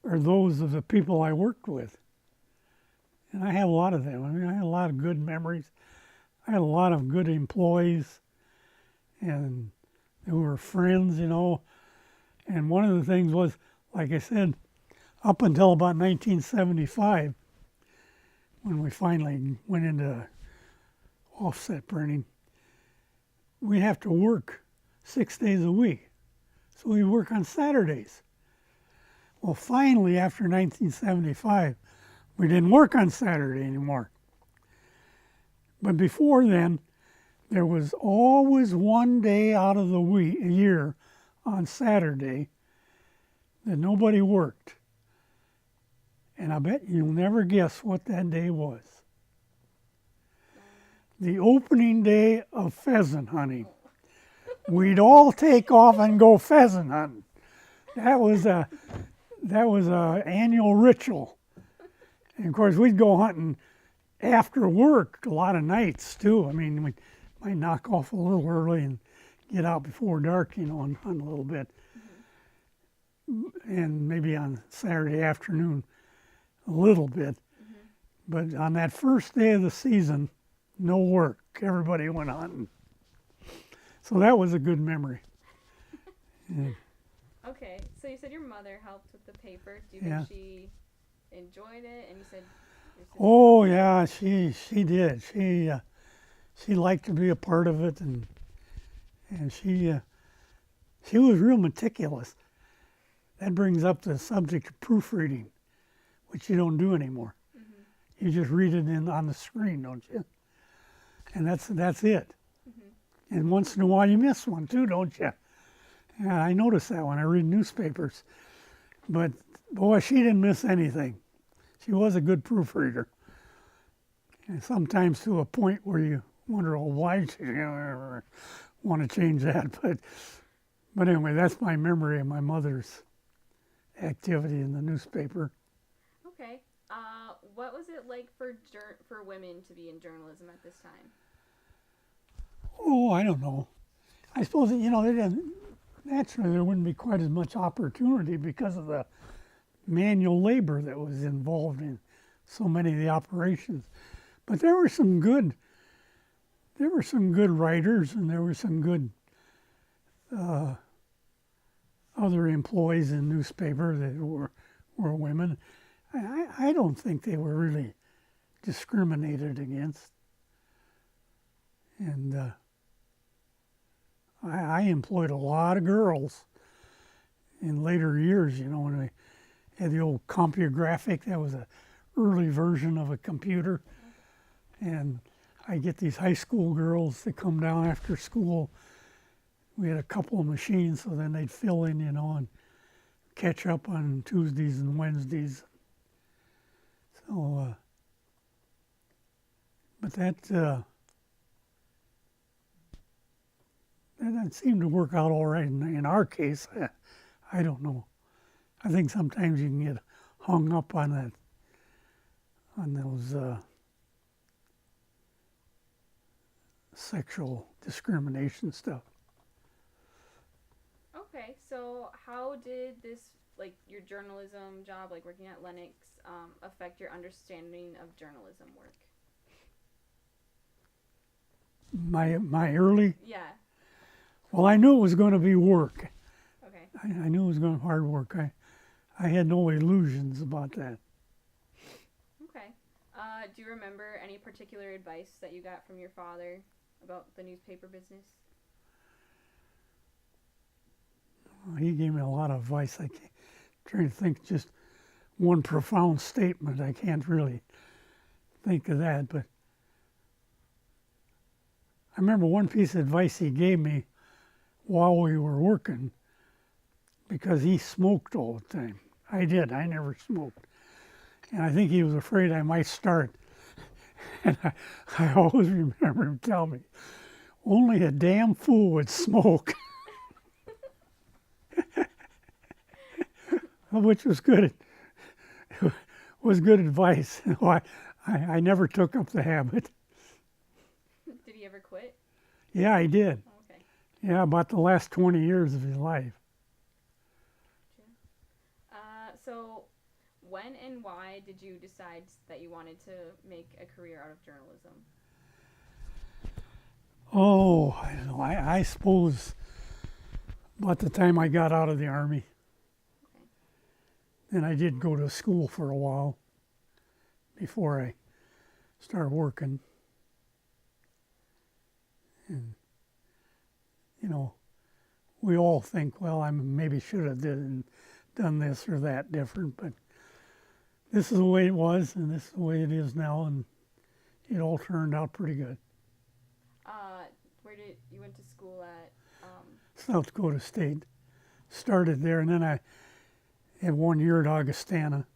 are those of the people I worked with. And I have a lot of them. I mean, I had a lot of good memories. I had a lot of good employees, and they were friends, And one of the things was, like I said, up until about 1975, when we finally went into offset printing, we have to work 6 days a week. So we work on Saturdays. Well, finally, after 1975, we didn't work on Saturday anymore. But before then, there was always one day out of the week, a year, on Saturday that nobody worked. And I bet you'll never guess what that day was. The opening day of pheasant hunting. We'd all take off and go pheasant hunting. That was a annual ritual. And of course, we'd go hunting after work a lot of nights too. I mean, we might knock off a little early and get out before dark, and hunt a little bit. And maybe on Saturday afternoon, a little bit. But on that first day of the season, no work. Everybody went hunting. So that was a good memory. Yeah. Okay, so you said your mother helped with the paper. Do you Yeah. think she enjoyed it? And you said your sister Oh helped? yeah, she did. She liked to be a part of it, and she was real meticulous. That brings up the subject of proofreading, which you don't do anymore. You just read it on the screen, don't you? And that's it. And once in a while you miss one too, don't you? Yeah, I notice that when I read newspapers. But boy, she didn't miss anything. She was a good proofreader. And sometimes to a point where you wonder, well, why did she want to change that? But anyway, that's my memory of my mother's activity in the newspaper. Okay. What was it like for women to be in journalism at this time? Oh, I don't know. I suppose, naturally there wouldn't be quite as much opportunity because of the manual labor that was involved in so many of the operations. But there were some good writers, and there were some good other employees in newspaper that were women. I don't think they were really discriminated against. And I employed a lot of girls in later years, when I had the old CompuGraphic. That was an early version of a computer. And I get these high school girls that come down after school. We had a couple of machines, so then they'd fill in, and catch up on Tuesdays and Wednesdays. So, but that seemed to work out all right in our case. I don't know. I think sometimes you can get hung up on those sexual discrimination stuff. Okay, so how did this, like your journalism job, like working at Lennox, affect your understanding of journalism work? My early, Yeah. well, I knew it was going to be work. Okay. I knew it was going to be hard work. I had no illusions about that. Okay. Do you remember any particular advice that you got from your father about the newspaper business? He gave me a lot of advice. I can't, trying to think just one profound statement. I can't really think of that, but I remember one piece of advice he gave me while we were working, because he smoked all the time. I did. I never smoked. And I think he was afraid I might start. And I always remember him telling me, only a damn fool would smoke. Which was good. Was good advice. I never took up the habit. Did he ever quit? Yeah, I did. Oh, okay. Yeah, about the last 20 years of his life. So When and why did you decide that you wanted to make a career out of journalism? Oh, I don't know. I suppose about the time I got out of the Army. Okay. And I did go to school for a while before I started working. And, you know, we all think, well, I maybe should have done this or that different, but this is the way it was, and this is the way it is now, and it all turned out pretty good. Where did you went to school at? South Dakota State. Started there, and then I had 1 year at Augustana.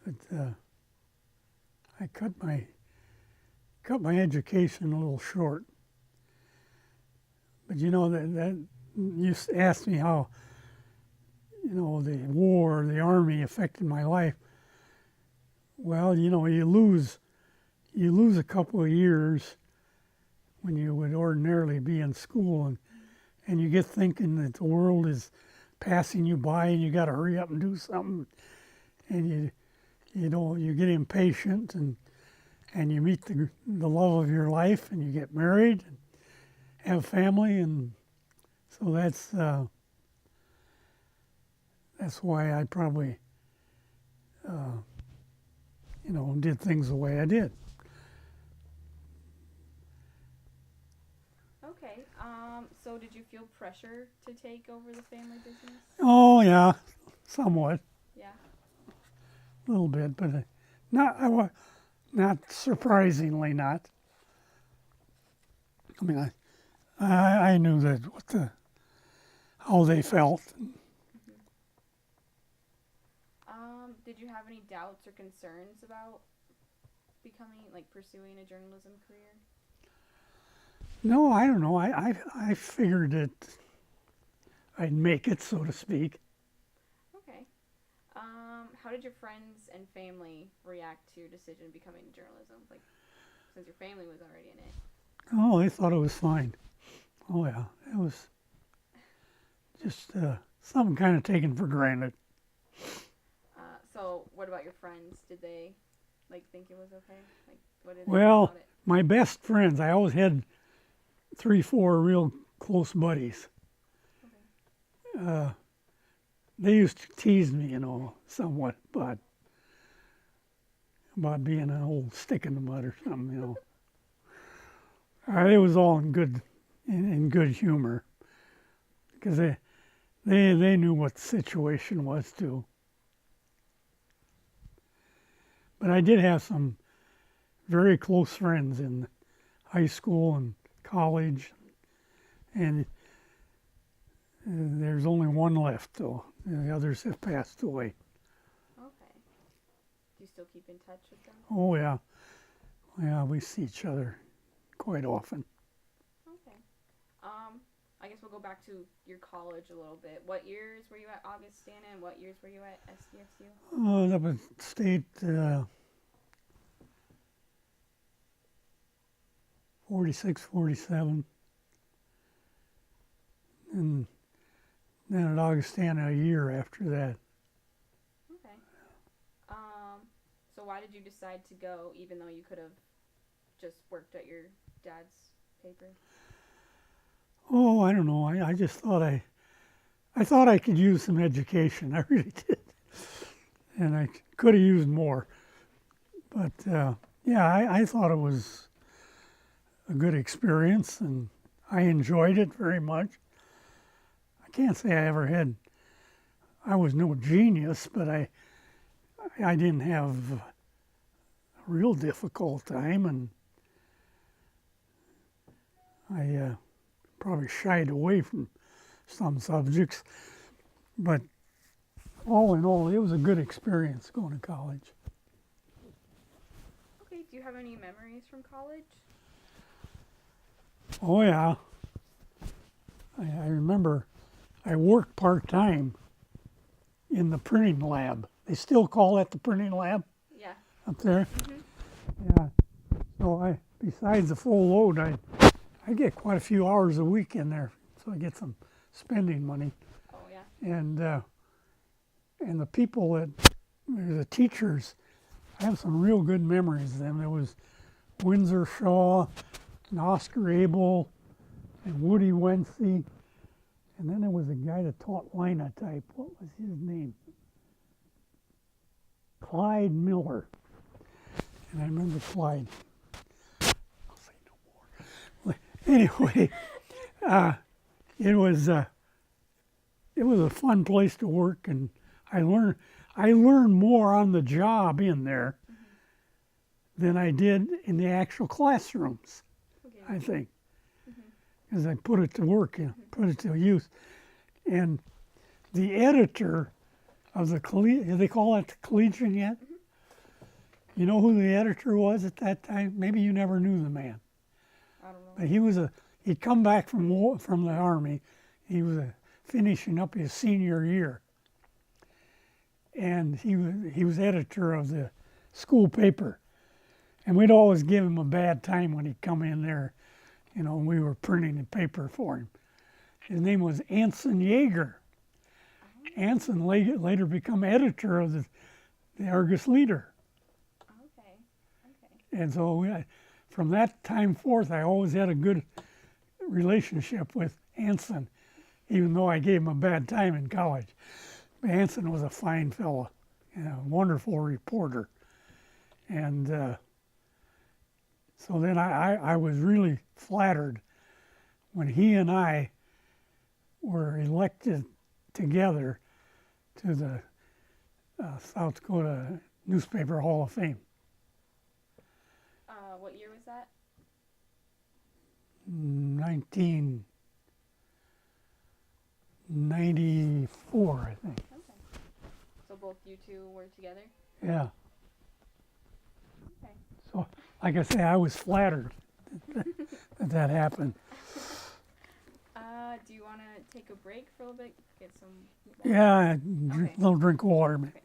But I cut my education a little short. But you know that you asked me how the war, the Army affected my life. Well, you lose a couple of years when you would ordinarily be in school, and you get thinking that the world is passing you by and you got to hurry up and do something, and you get impatient, and you meet the love of your life, and you get married and have family, and so that's why I probably did things the way I did. Okay. So did you feel pressure to take over the family business? Oh yeah, somewhat, Yeah. a little bit, but not surprisingly not. I mean, I knew that how they felt. Did you have any doubts or concerns about pursuing a journalism career? No, I don't know. I figured that I'd make it, so to speak. Okay. How did your friends and family react to your decision of becoming a journalism? Like, since your family was already in it. Oh, they thought it was fine. Oh yeah, it was just something kind of taken for granted. So what about your friends? Did they think it was okay? What did they think Well, about it? my best friends, I always had 3, 4 real close buddies. Okay. They used to tease me, somewhat, about being an old stick in the mud or something, It was all in good humor, because they knew what the situation was too. But I did have some very close friends in high school and college, and there's only one left, though. The others have passed away. Okay. Do you still keep in touch with them? Oh yeah, yeah, we see each other quite often. Okay. I guess we'll go back to your college a little bit. What years were you at Augustana, and what years were you at SDSU? Up at State, 46, 47, and then at Augustana a year after that. Okay. So why did you decide to go, even though you could have just worked at your dad's paper? Oh, I don't know. I just thought I thought I could use some education. I really did, and I could have used more. But yeah, I thought it was a good experience, and I enjoyed it very much. I can't say I was no genius, but I didn't have a real difficult time, and I probably shied away from some subjects, but all in all, it was a good experience going to college. Okay. Do you have any memories from college? Oh yeah, I remember I worked part-time in the printing lab. They still call that the printing lab Yeah. up there. Mm-hmm. Yeah. So besides the full load, I get quite a few hours a week in there, so I get some spending money. Oh yeah. And the people that the teachers, I have some real good memories of them. There was Windsor Shaw and Oscar Abel and Woody Wency. And then there was a guy that taught linotype. What was his name? Clyde Miller. And I remember Clyde. I'll say no more. Anyway, it was a fun place to work, and I learned more on the job in there than I did in the actual classrooms. Okay. I think, because I put it to work and put it to use. And the editor of the they call it the Collegian yet? You know who the editor was at that time? Maybe you never knew the man. I don't know. But he'd come back from the army. He was finishing up his senior year, and he was editor of the school paper. And we'd always give him a bad time when he'd come in there, you know, and we were printing the paper for him. His name was Anson Yeager. Anson later became editor of the Argus Leader. Okay. Okay. And so from that time forth, I always had a good relationship with Anson, even though I gave him a bad time in college. Anson was a fine fellow, a wonderful reporter. And so then I was really flattered when he and I were elected together to the South Dakota Newspaper Hall of Fame. What year was that? 1994, I think. Okay. So both you two were together? Yeah. Okay. So, like I say, I was flattered that happened. Do you want to take a break for a little bit? Get some... Yeah, Okay. little drink of water. Okay.